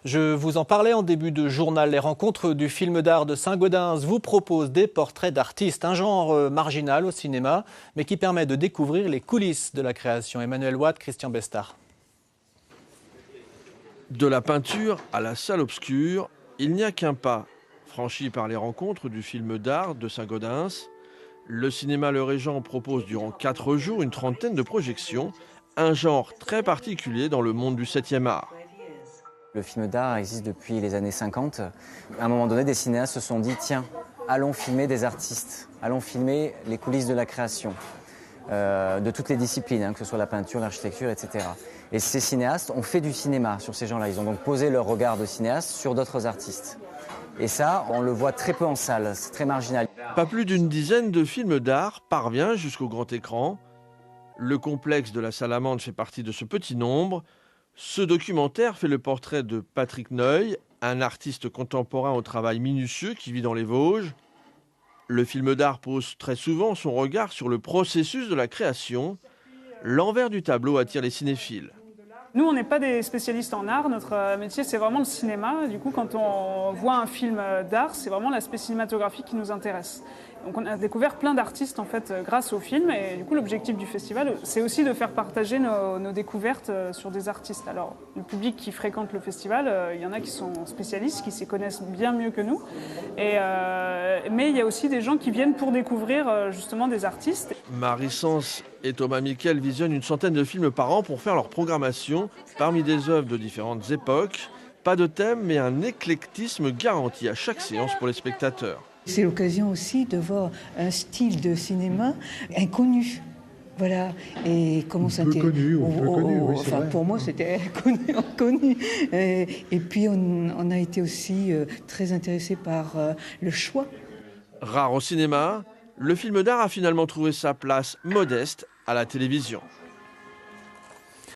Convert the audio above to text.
Je vous en parlais en début de journal. Les rencontres du film d'art de Saint-Gaudens vous proposent des portraits d'artistes, un genre marginal au cinéma, mais qui permet de découvrir les coulisses de la création. Emmanuel Watt, Christian Bestard. De la peinture à la salle obscure, il n'y a qu'un pas. Franchi par les rencontres du film d'art de Saint-Gaudens, le cinéma Le Régent propose durant 4 jours une trentaine de projections, un genre très particulier dans le monde du 7e art. Le film d'art existe depuis les années 50. À un moment donné, des cinéastes se sont dit « Tiens, allons filmer des artistes, allons filmer les coulisses de la création, de toutes les disciplines, que ce soit la peinture, l'architecture, etc. » Et ces cinéastes ont fait du cinéma sur ces gens-là. Ils ont donc posé leur regard de cinéaste sur d'autres artistes. Et ça, on le voit très peu en salle, c'est très marginal. Pas plus d'une dizaine de films d'art parvient jusqu'au grand écran. Le complexe de la Salamandre fait partie de ce petit nombre. Ce documentaire fait le portrait de Patrick Neuil, un artiste contemporain au travail minutieux qui vit dans les Vosges. Le film d'art pose très souvent son regard sur le processus de la création. L'envers du tableau attire les cinéphiles. Nous, on n'est pas des spécialistes en art, notre métier c'est vraiment le cinéma. Du coup, quand on voit un film d'art, c'est vraiment l'aspect cinématographique qui nous intéresse. Donc on a découvert plein d'artistes en fait grâce au film et du coup l'objectif du festival c'est aussi de faire partager nos découvertes sur des artistes. Alors le public qui fréquente le festival, il y en a qui sont spécialistes, qui s'y connaissent bien mieux que nous. Mais il y a aussi des gens qui viennent pour découvrir justement des artistes. Marie Sens et Thomas Miquel visionnent une centaine de films par an pour faire leur programmation parmi des œuvres de différentes époques. Pas de thème mais un éclectisme garanti à chaque séance pour les spectateurs. C'est l'occasion aussi de voir un style de cinéma inconnu. Voilà. Et comment ça peu connu, oui, c'est vrai. Pour moi, c'était inconnu. Et puis, on a été aussi très intéressés par le choix. Rare au cinéma, le film d'art a finalement trouvé sa place modeste à la télévision.